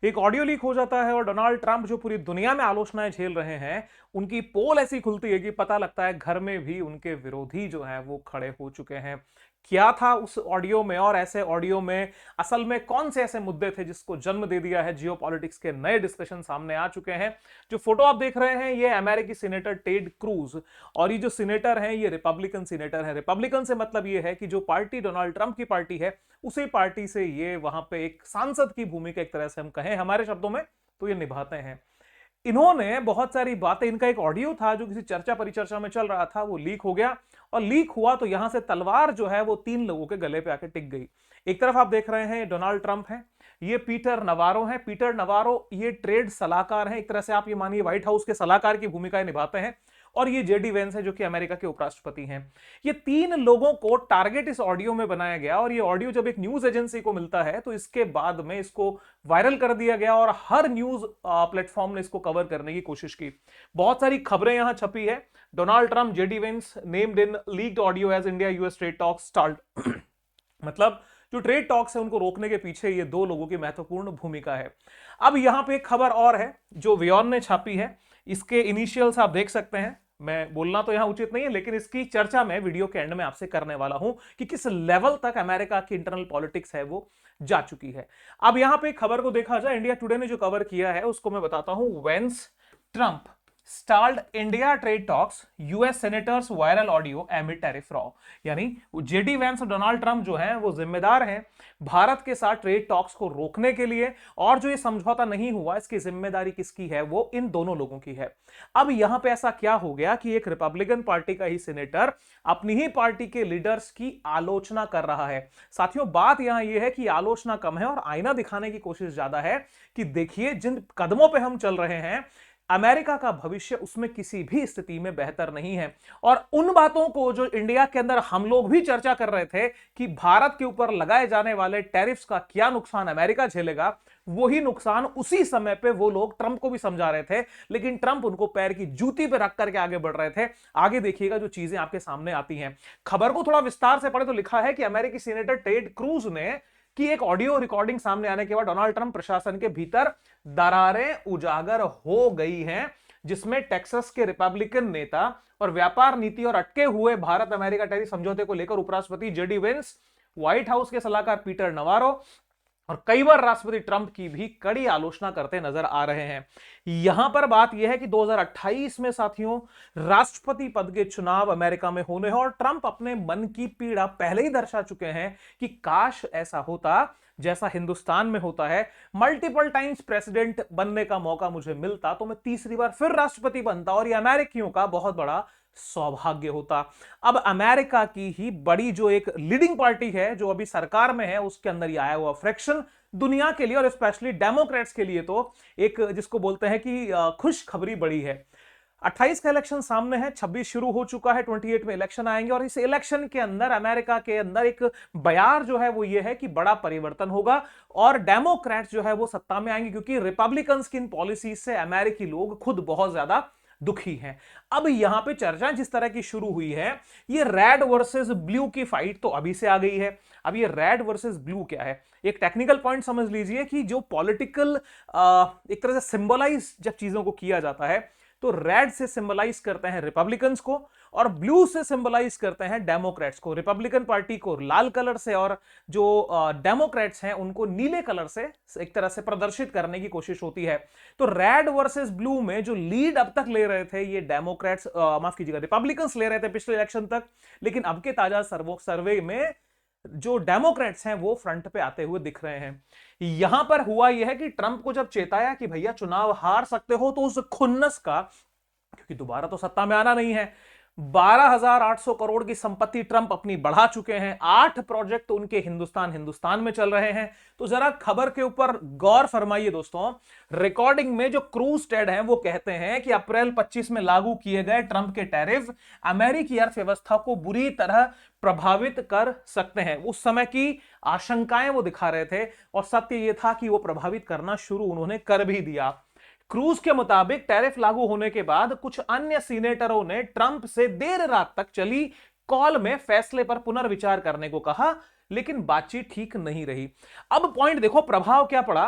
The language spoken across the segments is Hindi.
एक ऑडियो लीक हो जाता है और डोनाल्ड ट्रंप जो पूरी दुनिया में आलोचनाएं झेल रहे हैं, उनकी पोल ऐसी खुलती है कि पता लगता है घर में भी उनके विरोधी जो हैं वो खड़े हो चुके हैं। क्या था उस ऑडियो में और ऐसे ऑडियो में असल में कौन से ऐसे मुद्दे थे जिसको जन्म दे दिया है, जियोपॉलिटिक्स के नए डिस्कशन सामने आ चुके हैं। जो फोटो आप देख रहे हैं ये अमेरिकी सीनेटर टेड क्रूज, और ये जो सीनेटर हैं ये रिपब्लिकन सीनेटर है। रिपब्लिकन से मतलब ये है कि जो पार्टी डोनाल्ड ट्रंप की पार्टी है उसी पार्टी से ये वहां पे एक सांसद की भूमिका, एक तरह से हम कहें हमारे शब्दों में, तो ये निभाते हैं। इन्होंने बहुत सारी बातें, इनका एक ऑडियो था जो किसी चर्चा परिचर्चा में चल रहा था, वो लीक हो गया। और लीक हुआ तो यहां से तलवार जो है वो तीन लोगों के गले पे आके टिक गई। एक तरफ आप देख रहे हैं डोनाल्ड ट्रंप है, ये पीटर नवारो है। पीटर नवारो ये ट्रेड सलाहकार हैं, एक तरह से आप ये मानिए व्हाइट हाउस के सलाहकार की भूमिकाएं निभाते हैं। और ये जेडी वेंस है जो कि अमेरिका के उपराष्ट्रपति हैं। ये तीन लोगों को टारगेट इस ऑडियो में बनाया गया, और ये ऑडियो जब एक न्यूज एजेंसी को मिलता है तो इसके बाद में इसको वायरल कर दिया गया और हर न्यूज प्लेटफॉर्म ने इसको कवर करने की कोशिश की। बहुत सारी खबरें यहां छपी है। Donald Trump JD Vance named in leaked audio as India US trade talks start. मतलब जो ट्रेड टॉक्स है उनको रोकने के पीछे ये दो लोगों की महत्वपूर्ण भूमिका है। अब यहां पे एक खबर और है जो वियॉन ने छापी है। इसके इनिशियल्स आप देख सकते हैं। मैं बोलना तो यहां उचित नहीं है, लेकिन इसकी चर्चा मैं वीडियो के एंड में आपसे करने वाला हूं कि किस लेवल तक अमेरिका की इंटरनल पॉलिटिक्स है वो जा चुकी है। अब यहां पे खबर को देखा जाए, इंडिया टुडे ने जो कवर किया है उसको मैं बताता हूं। Vance Trump stalled India trade talks, US senators viral audio amid tariff row. यानी जेडी वेंस और डोनाल्ड ट्रंप जो हैं वो जिम्मेदार हैं भारत के साथ ट्रेड टॉक्स को रोकने के लिए, और जो ये समझौता नहीं हुआ इसकी जिम्मेदारी किसकी है, वो इन दोनों लोगों की है। अब यहां पे ऐसा क्या हो गया कि एक रिपब्लिकन पार्टी का ही सीनेटर अपनी ही पार्टी के लीडर्स की आलोचना कर रहा है। साथियों, बात यहां यह है कि आलोचना कम है और आईना दिखाने की कोशिश ज्यादा है कि देखिए जिन कदमों पे हम चल रहे हैं, अमेरिका का भविष्य उसमें किसी भी स्थिति में बेहतर नहीं है। और उन बातों को जो इंडिया के अंदर हम लोग भी चर्चा कर रहे थे कि भारत के ऊपर लगाए जाने वाले टैरिफ्स का क्या नुकसान अमेरिका झेलेगा, वही नुकसान उसी समय पे वो लोग ट्रंप को भी समझा रहे थे, लेकिन ट्रंप उनको पैर की जूती पे रख करके आगे बढ़ रहे थे। आगे देखिएगा जो चीजें आपके सामने आती हैं। खबर को थोड़ा विस्तार से पढ़े तो लिखा है कि अमेरिकी सीनेटर टेड क्रूज ने कि एक ऑडियो रिकॉर्डिंग सामने आने के बाद डोनाल्ड ट्रंप प्रशासन के भीतर दरारें उजागर हो गई हैं, जिसमें टेक्सास के रिपब्लिकन नेता और व्यापार नीति और अटके हुए भारत अमेरिका टैरिफ समझौते को लेकर उपराष्ट्रपति जेडी वेंस, व्हाइट हाउस के सलाहकार पीटर नवारो और कई बार राष्ट्रपति ट्रंप की भी कड़ी आलोचना करते नजर आ रहे हैं। यहां पर बात यह है कि 2028 में साथियों राष्ट्रपति पद के चुनाव अमेरिका में होने हैं, और ट्रंप अपने मन की पीड़ा पहले ही दर्शा चुके हैं कि काश ऐसा होता जैसा हिंदुस्तान में होता है। मल्टीपल टाइम्स प्रेसिडेंट बनने का मौका मुझे मिलता तो मैं तीसरी बार फिर राष्ट्रपति बनता, और यह अमेरिकियों का बहुत बड़ा सौभाग्य होता। अब अमेरिका की ही बड़ी जो एक लीडिंग पार्टी है जो अभी सरकार में है, उसके अंदर ये आया हुआ फ्रैक्शन दुनिया के लिए और स्पेशली डेमोक्रेट्स के लिए तो एक जिसको बोलते हैं कि खुशखबरी बड़ी है। 28 का इलेक्शन सामने है, 26 शुरू हो चुका है, 28 में इलेक्शन आएंगे, और इस इलेक्शन के अंदर अमेरिका के अंदर एक बयार जो है वो ये है कि बड़ा परिवर्तन होगा और डेमोक्रेट्स जो है वो सत्ता में आएंगे, क्योंकि रिपब्लिकन्स की इन पॉलिसीज से अमेरिकी लोग खुद बहुत ज्यादा दुखी हैं। अब यहां पे चर्चा जिस तरह की शुरू हुई है, ये रेड वर्सेस ब्लू की फाइट तो अभी से आ गई है। अब ये रेड वर्सेस ब्लू क्या है, एक टेक्निकल पॉइंट समझ लीजिए कि जो पॉलिटिकल एक तरह से सिंबलाइज जब चीजों को किया जाता है तो रेड से सिंबलाइज करते हैं रिपब्लिकन्स को और ब्लू से सिंबलाइज करते हैं डेमोक्रेट्स को। रिपब्लिकन पार्टी को लाल कलर से और जो डेमोक्रेट्स हैं उनको नीले कलर से एक तरह से प्रदर्शित करने की कोशिश होती है। तो रेड वर्सेस ब्लू में जो लीड अब तक ले रहे थे ये डेमोक्रेट्स, माफ कीजिएगा, रिपब्लिकन्स ले रहे थे पिछले इलेक्शन तक, लेकिन अब के ताजा सर्वे में जो डेमोक्रेट्स हैं वो फ्रंट पे आते हुए दिख रहे हैं। यहां पर हुआ यह है कि ट्रंप को जब चेताया कि भैया चुनाव हार सकते हो, तो उस खुन्नस का, क्योंकि दोबारा तो सत्ता में आना नहीं है, 12,800 करोड़ की संपत्ति ट्रंप अपनी बढ़ा चुके हैं, 8 प्रोजेक्ट उनके हिंदुस्तान में चल रहे हैं। तो जरा खबर के ऊपर गौर फरमाइए दोस्तों। रिकॉर्डिंग में जो क्रूज टेड हैं वो कहते हैं कि अप्रैल 25 में लागू किए गए ट्रंप के टैरिफ अमेरिकी अर्थव्यवस्था को बुरी तरह प्रभावित कर सकते हैं। उस समय की आशंकाएं वो दिखा रहे थे और सत्य यह था कि वो प्रभावित करना शुरू उन्होंने कर भी दिया। क्रूज के मुताबिक टैरिफ लागू होने के बाद कुछ अन्य सीनेटरों ने ट्रंप से देर रात तक चली कॉल में फैसले पर पुनर्विचार करने को कहा, लेकिन बातचीत ठीक नहीं रही। अब पॉइंट देखो, प्रभाव क्या पड़ा।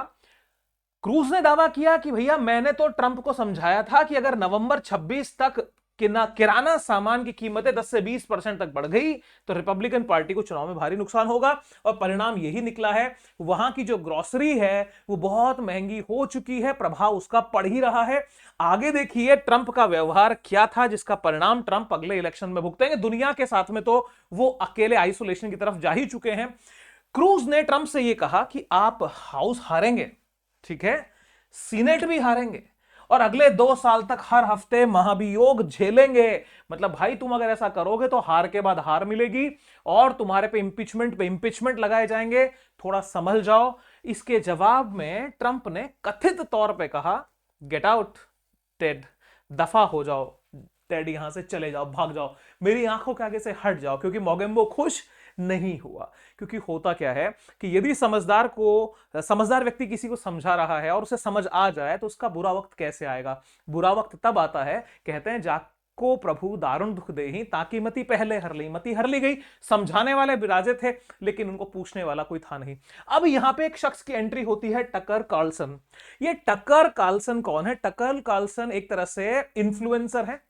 क्रूज ने दावा किया कि भैया मैंने तो ट्रंप को समझाया था कि अगर नवंबर 26 तक किराना सामान की कीमतें 10 से 20% तक बढ़ गई तो रिपब्लिकन पार्टी को चुनाव में भारी नुकसान होगा, और परिणाम यही निकला है। वहां की जो ग्रोसरी है वो बहुत महंगी हो चुकी है, प्रभाव उसका पड़ ही रहा है। आगे देखिए ट्रंप का व्यवहार क्या था जिसका परिणाम ट्रंप अगले इलेक्शन में भुगतेंगे। दुनिया के साथ में तो वो अकेले आइसोलेशन की तरफ जा ही चुके हैं। क्रूज ने ट्रंप से यह कहा कि आप हाउस हारेंगे, ठीक है, सीनेट भी हारेंगे, और अगले 2 साल तक हर हफ्ते महाभियोग झेलेंगे। मतलब भाई तुम अगर ऐसा करोगे तो हार के बाद हार मिलेगी और तुम्हारे पे इंपीचमेंट लगाए जाएंगे, थोड़ा संभल जाओ। इसके जवाब में ट्रंप ने कथित तौर पे कहा, गेट आउट टेड, दफा हो जाओ टेड, यहां से चले जाओ, भाग जाओ, मेरी आंखों के आगे से हट जाओ। क्योंकि मोगेम्बो खुश नहीं हुआ। क्योंकि होता क्या है कि यदि समझदार व्यक्ति किसी को समझा रहा है और उसे समझ आ जाए तो उसका बुरा वक्त कैसे आएगा? बुरा वक्त तब आता है, कहते हैं जाको प्रभु दारुण दुख देहि, ताकि मती पहले हर ली। मती हर ली गई। समझाने वाले विराजे थे लेकिन उनको पूछने वाला कोई था नहीं। अब यहां पे एक शख्स की एंट्री होती है, टकर कार्लसन। ये टकर कार्लसन कौन है? टकर कार्लसन एक तरह से इन्फ्लुएंसर है,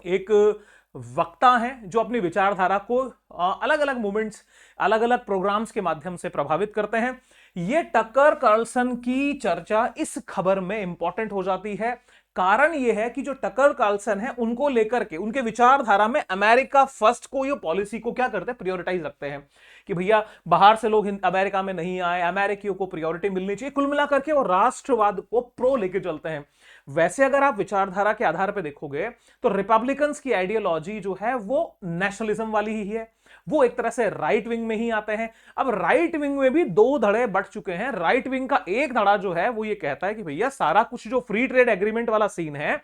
एक वक्ता हैं जो अपनी विचारधारा को अलग अलग मूवमेंट्स, अलग अलग प्रोग्राम्स के माध्यम से प्रभावित करते हैं। यह टकर कार्लसन की चर्चा इस खबर में इंपॉर्टेंट हो जाती है। कारण यह है कि जो टकर कार्लसन है उनको लेकर के, उनके विचारधारा में अमेरिका फर्स्ट को, ये पॉलिसी को क्या करते हैं, प्रायोरिटाइज रखते हैं कि भैया बाहर से लोग अमेरिका में नहीं आए, अमेरिकियों को प्रायोरिटी मिलनी चाहिए। कुल मिलाकर के वो राष्ट्रवाद को प्रो लेके चलते हैं। वैसे अगर आप विचारधारा के आधार पर देखोगे तो रिपब्लिकन्स की आइडियोलॉजी जो है वो नेशनलिज्म वाली ही है, वो एक तरह से राइट विंग में ही आते हैं। अब राइट विंग में भी 2 धड़े बढ़ चुके हैं। राइट विंग का एक धड़ा जो है वो ये कहता है कि भैया सारा कुछ जो फ्री ट्रेड एग्रीमेंट वाला सीन है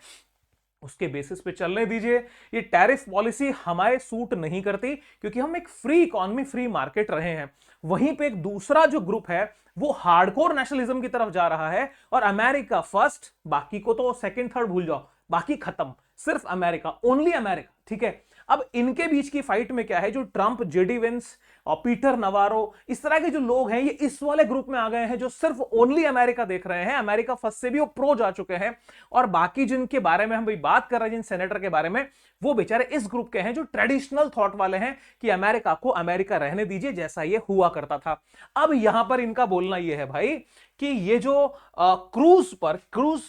उसके बेसिस पे चलने दीजिए, ये टैरिफ पॉलिसी हमारे सूट नहीं करती क्योंकि हम एक फ्री इकोनॉमी, फ्री मार्केट रहे हैं। वहीं पे एक दूसरा जो ग्रुप है वो हार्डकोर नेशनलिज्म की तरफ जा रहा है और अमेरिका फर्स्ट, बाकी को तो सेकंड थर्ड भूल जाओ, बाकी खत्म, सिर्फ अमेरिका, ओनली अमेरिका, ठीक है। अब इनके बीच की फाइट में क्या है, जो ट्रंप, जेडी वेंस और पीटर नवारो, इस तरह के जो लोग हैं ये इस वाले ग्रुप में आ गए हैं जो सिर्फ ओनली अमेरिका देख रहे हैं। अमेरिका फर्स्ट से भी वो प्रो जा चुके हैं, और बाकी जिनके बारे में हम भी बात कर रहे हैं, जिन सेनेटर के बारे में, वो बेचारे इस ग्रुप के हैं जो ट्रेडिशनल थॉट वाले हैं कि अमेरिका को अमेरिका रहने दीजिए जैसा ये हुआ करता था। अब यहां पर इनका बोलना यह है भाई कि ये जो क्रूज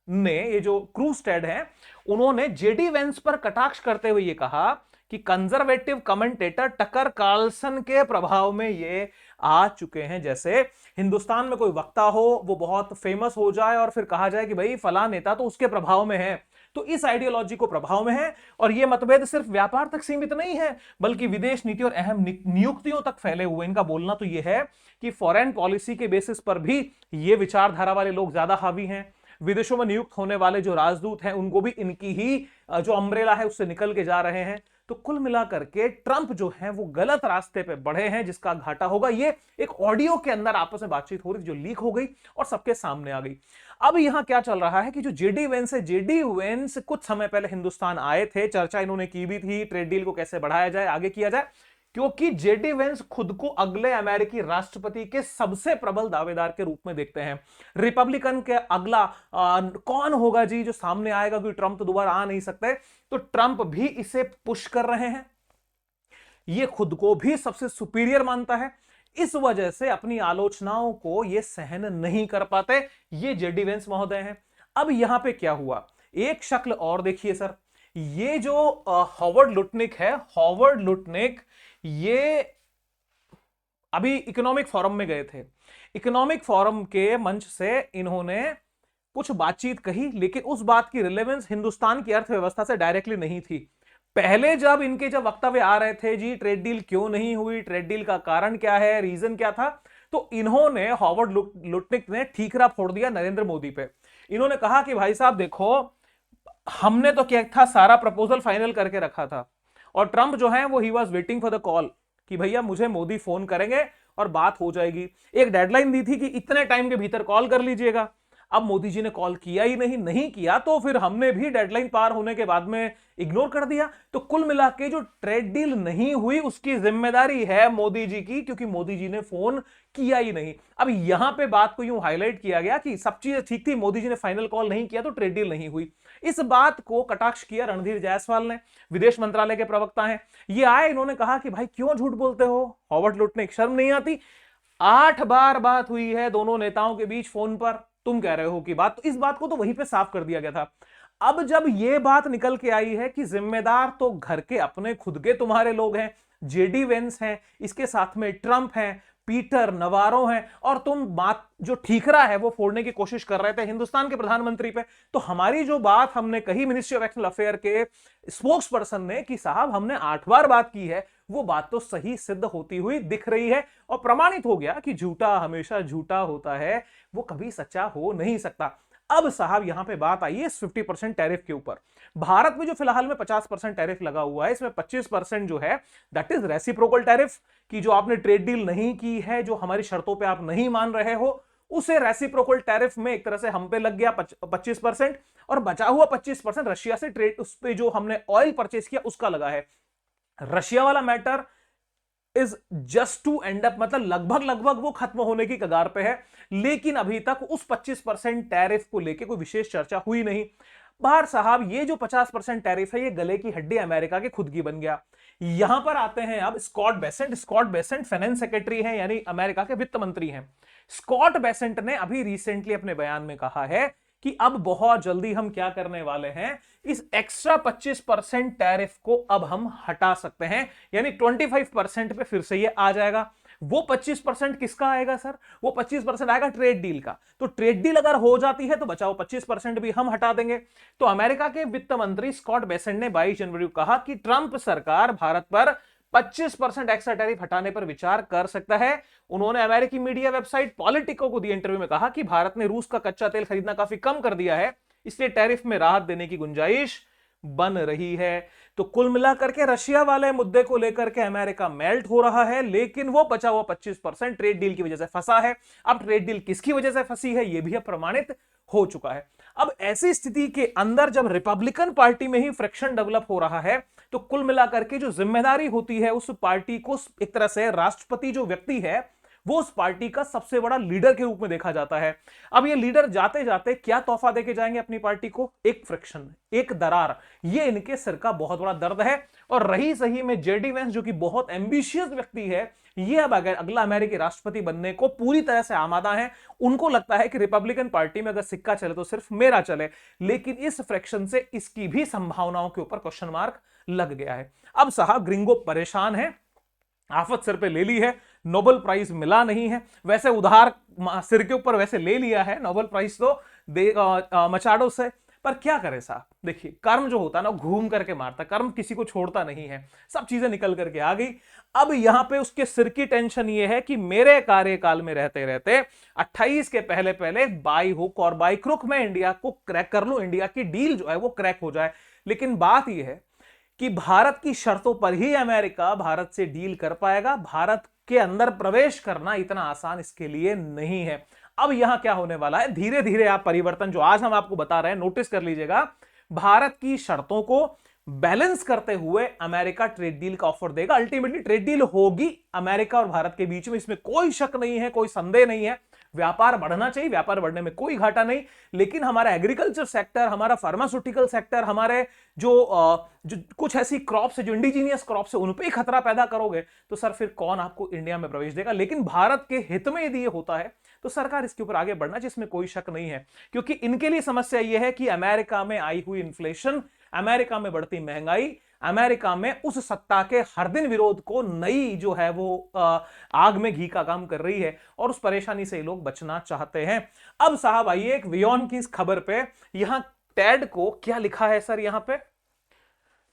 ने, ये जो क्रूज टेड है, उन्होंने जेडी वेंस पर कटाक्ष करते हुए ये कहा कि कंजर्वेटिव कमेंटेटर टकर कार्लसन के प्रभाव में ये आ चुके हैं। जैसे हिंदुस्तान में कोई वक्ता हो, वो बहुत फेमस हो जाए और फिर कहा जाए कि भाई फला नेता तो उसके प्रभाव में है, तो इस आइडियोलॉजी को प्रभाव में है। और ये मतभेद सिर्फ व्यापार तक सीमित नहीं है बल्कि विदेश नीति और अहम नियुक्तियों तक फैले हुए। इनका बोलना तो यह है कि फॉरेन पॉलिसी के बेसिस पर भी ये विचारधारा वाले लोग ज्यादा हावी हैं। विदेशों में नियुक्त होने वाले जो राजदूत हैं उनको भी इनकी ही जो अम्ब्रेला है उससे निकल के जा रहे हैं। तो कुल मिलाकर के ट्रंप जो है वो गलत रास्ते पे बढ़े हैं जिसका घाटा होगा। ये एक ऑडियो के अंदर आपस में बातचीत हो रही जो लीक हो गई और सबके सामने आ गई। अब यहां क्या चल रहा है कि जो जेडी वेंस है, जेडी वेंस कुछ समय पहले हिंदुस्तान आए थे, चर्चा इन्होंने की भी थी ट्रेड डील को कैसे बढ़ाया जाए, आगे किया जाए, क्योंकि जेडी वेंस खुद को अगले अमेरिकी राष्ट्रपति के सबसे प्रबल दावेदार के रूप में देखते हैं। रिपब्लिकन के अगला कौन होगा जी जो सामने आएगा, क्योंकि ट्रंप तो दोबारा आ नहीं सकते, तो ट्रंप भी इसे पुश कर रहे हैं। ये खुद को भी सबसे सुपीरियर मानता है, इस वजह से अपनी आलोचनाओं को ये सहन नहीं कर पाते। ये जेडी वेंस महोदय हैं। अब यहां पे क्या हुआ, एक शक्ल और देखिए सर, ये जो हॉवर्ड लुटनिक है, हॉवर्ड लुटनिक ये अभी इकोनॉमिक फोरम में गए थे। इकोनॉमिक फोरम के मंच से इन्होंने कुछ बातचीत कही, लेकिन उस बात की रिलेवेंस हिंदुस्तान की अर्थव्यवस्था से डायरेक्टली नहीं थी। पहले जब वक्तव्य आ रहे थे जी ट्रेड डील क्यों नहीं हुई, ट्रेड डील का कारण क्या है, रीजन क्या था, तो इन्होंने, हॉवर्ड लुटनिक ने ठीकरा फोड़ दिया नरेंद्र मोदी पे। इन्होंने कहा कि भाई साहब देखो, हमने तो क्या था, सारा प्रपोजल फाइनल करके रखा था, और ट्रंप जो है वो he was waiting for the call कि भैया मुझे मोदी फोन करेंगे और बात हो जाएगी। एक डेडलाइन दी थी कि इतने टाइम के भीतर कॉल कर लीजिएगा। अब मोदी जी ने कॉल किया ही नहीं किया तो फिर हमने भी डेडलाइन पार होने के बाद में इग्नोर कर दिया। तो कुल मिला के जो ट्रेड डील नहीं हुई उसकी जिम्मेदारी है मोदी जी की, क्योंकि मोदी जी ने फोन किया ही नहीं। अब यहां पे बात को यूं हाईलाइट किया गया कि सब चीजें ठीक थी, मोदी जी ने फाइनल कॉल नहीं किया तो ट्रेड डील नहीं हुई। इस बात को कटाक्ष किया रणधीर जायसवाल ने, विदेश मंत्रालय के प्रवक्ता हैं। ये आए, इन्होंने कहा कि भाई क्यों झूठ बोलते हो, हॉवर्ड लुटने की शर्म नहीं आती। 8 बार बात हुई है दोनों नेताओं के बीच फोन पर, तुम कह रहे हो कि बात, तो इस बात को तो वहीं पे साफ कर दिया गया था। अब जब यह बात निकल के आई है कि जिम्मेदार तो घर के अपने खुद के तुम्हारे लोग हैं, जेडी वेंस हैं, इसके साथ में ट्रंप हैं, पीटर नवारो हैं, और तुम बात जो ठीकरा है वो फोड़ने की कोशिश कर रहे थे हिंदुस्तान के प्रधानमंत्री पे। तो हमारी जो बात हमने कही मिनिस्ट्री ऑफ एक्सटर्नल अफेयर के स्पोक्स पर्सन ने कि साहब हमने 8 बार बात की है, वो बात तो सही सिद्ध होती हुई दिख रही है, और प्रमाणित हो गया कि झूठा हमेशा झूठा होता है, वो कभी सच्चा हो नहीं सकता। अब साहब यहां पे बात आई है 50% टैरिफ के ऊपर। भारत में जो फिलहाल में 50% टैरिफ लगा हुआ है, इसमें 25% जो है दैट इज रेसिप्रोकल टैरिफ, कि जो आपने ट्रेड डील नहीं की है, जो हमारी शर्तों पे आप नहीं मान रहे हो, उसे रेसिप्रोकल टैरिफ में एक तरह से हम पे लग गया 25%, और बचा हुआ 25% रशिया से ट्रेड, उस पे जो हमने ऑयल परचेज किया उसका लगा है। रशिया वाला matter is just to end up, मतलब लगभग वो खत्म होने की कगार पे है, लेकिन अभी तक उस 25% टैरिफ को लेके कोई विशेष चर्चा हुई नहीं। बाहर साहब ये जो 50% टैरिफ है, ये गले की हड्डी अमेरिका के खुद की बन गया। यहां पर आते हैं अब Scott Bessent. Scott Bessent finance secretary हैं, यानी अमेरिका के वित्त मंत्री हैं। स्कॉट बेसेंट ने अभी रिसेंटली अपने बयान में कहा है कि अब बहुत जल्दी हम क्या करने वाले हैं, इस एक्स्ट्रा 25% टैरिफ को अब हम हटा सकते हैं, यानी 25% पे फिर से ये आ जाएगा। वो 25% किसका आएगा सर? वो 25% आएगा ट्रेड डील का। तो ट्रेड डील अगर हो जाती है तो बचाओ 25% भी हम हटा देंगे। तो अमेरिका के वित्त मंत्री स्कॉट बेसेंट ने 22 जनवरी को कहा कि ट्रंप सरकार भारत पर 25% एक्स्ट्रा टैरिफ हटाने पर विचार कर सकता है। उन्होंने अमेरिकी मीडिया वेबसाइट पॉलिटिको को दिए इंटरव्यू में कहा कि भारत ने रूस का कच्चा तेल खरीदना काफी कम कर दिया है, इसलिए टैरिफ में राहत देने की गुंजाइश बन रही है। तो कुल मिलाकर के रशिया वाले मुद्दे को लेकर के अमेरिका मेल्ट हो रहा है, लेकिन वो बचा हुआ 25% ट्रेड डील की वजह से फंसा है। अब ट्रेड डील किसकी वजह से फंसी है, यह भी अब प्रमाणित हो चुका है। अब ऐसी स्थिति के अंदर जब रिपब्लिकन पार्टी में ही फ्रिक्शन डेवलप हो रहा है, तो कुल मिलाकर के जो जिम्मेदारी होती है उस पार्टी को, एक तरह से राष्ट्रपति जो व्यक्ति है वो उस पार्टी का सबसे बड़ा लीडर के रूप में देखा जाता है। अब ये लीडर जाते जाते क्या तोहफा देके जाएंगे अपनी पार्टी को? एक फ्रिक्शन, एक दरार, ये इनके सिर का बहुत बड़ा दर्द है। और रही सही में जेडी वेंस, जो कि बहुत एम्बिशियस व्यक्ति है, ये अब अगर अगला अमेरिकी राष्ट्रपति बनने को पूरी तरह से आमादा है। उनको लगता है कि रिपब्लिकन पार्टी में अगर सिक्का चले तो सिर्फ मेरा चले, लेकिन इस फ्रैक्शन से इसकी भी संभावनाओं के ऊपर क्वेश्चन मार्क लग गया है। अब साहब ग्रिंगो परेशान है, आफत सिर पे ले ली है, नोबेल प्राइज मिला नहीं है, वैसे उधार सिर के ऊपर वैसे ले लिया है नोबेल प्राइज तो मचाडो से, पर क्या करे साहब? देखिए कर्म जो होता है ना घूम करके मारता, कर्म किसी को छोड़ता नहीं है। सब चीजें निकल करके आ गई। अब यहां पे उसके सिर की टेंशन ये है कि मेरे कार्यकाल में रहते रहते 28 के पहले पहले बाई हुक और बाई क्रुक में इंडिया को क्रैक कर लूं, इंडिया की डील जो है वो क्रैक हो जाए। लेकिन बात यह है कि भारत की शर्तों पर ही अमेरिका भारत से डील कर पाएगा। भारत के अंदर प्रवेश करना इतना आसान इसके लिए नहीं है। अब यहां क्या होने वाला है, धीरे धीरे आप परिवर्तन जो आज हम आपको बता रहे हैं नोटिस कर लीजिएगा। भारत की शर्तों को बैलेंस करते हुए अमेरिका ट्रेड डील का ऑफर देगा। अल्टीमेटली ट्रेड डील होगी अमेरिका और भारत के बीच में, इसमें कोई शक नहीं है, कोई संदेह नहीं है। व्यापार बढ़ना चाहिए, व्यापार बढ़ने में कोई घाटा नहीं, लेकिन हमारा एग्रीकल्चर सेक्टर, हमारा फार्मास्यूटिकल सेक्टर, हमारे जो कुछ ऐसी क्रॉप्स है जो इंडिजीनियस क्रॉप्स है, उन पे ही खतरा पैदा करोगे तो सर फिर कौन आपको इंडिया में प्रवेश देगा। लेकिन भारत के हित में यदि ये होता है तो सरकार इसके ऊपर आगे बढ़ना, जिसमें कोई शक नहीं है, क्योंकि इनके लिए समस्या यह है कि अमेरिका में आई हुई इन्फ्लेशन, अमेरिका में बढ़ती महंगाई, अमेरिका में उस सत्ता के हर दिन विरोध को नई जो है वो आग में घी का काम कर रही है, और उस परेशानी से लोग बचना चाहते हैं। अब साहब आइए एक वियॉन की इस खबर पे, यहां टैड को क्या लिखा है सर, यहां पे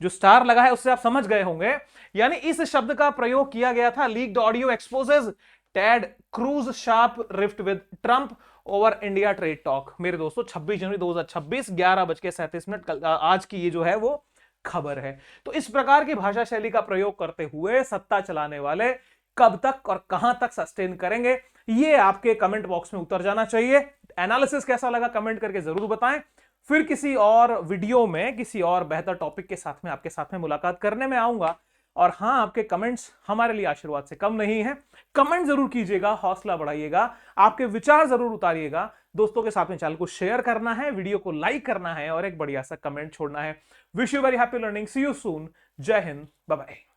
जो स्टार लगा है उससे आप समझ गए होंगे, यानी इस शब्द का प्रयोग किया गया था, leaked audio exposes Ted Cruz sharp rift with Trump over India trade talk. मेरे दोस्तों 26 जनवरी 2026 11:37 आज की ये जो है वो खबर है। तो इस प्रकार की भाषा शैली का प्रयोग करते हुए सत्ता चलाने वाले कब तक और कहां तक सस्टेन करेंगे, ये आपके कमेंट बॉक्स में उतर जाना चाहिए। एनालिसिस कैसा लगा कमेंट करके जरूर बताएं। फिर किसी और वीडियो में किसी और बेहतर टॉपिक के साथ में आपके साथ में मुलाकात करने में आऊंगा। और हां, आपके कमेंट्स हमारे लिए आशीर्वाद से कम नहीं है। कमेंट जरूर कीजिएगा, हौसला बढ़ाइएगा, आपके विचार जरूर उतारिएगा। दोस्तों के साथ में चैनल को शेयर करना है, वीडियो को लाइक करना है और एक बढ़िया सा कमेंट छोड़ना है। Wish you very happy learning. See you soon. जय हिंद। Bye bye.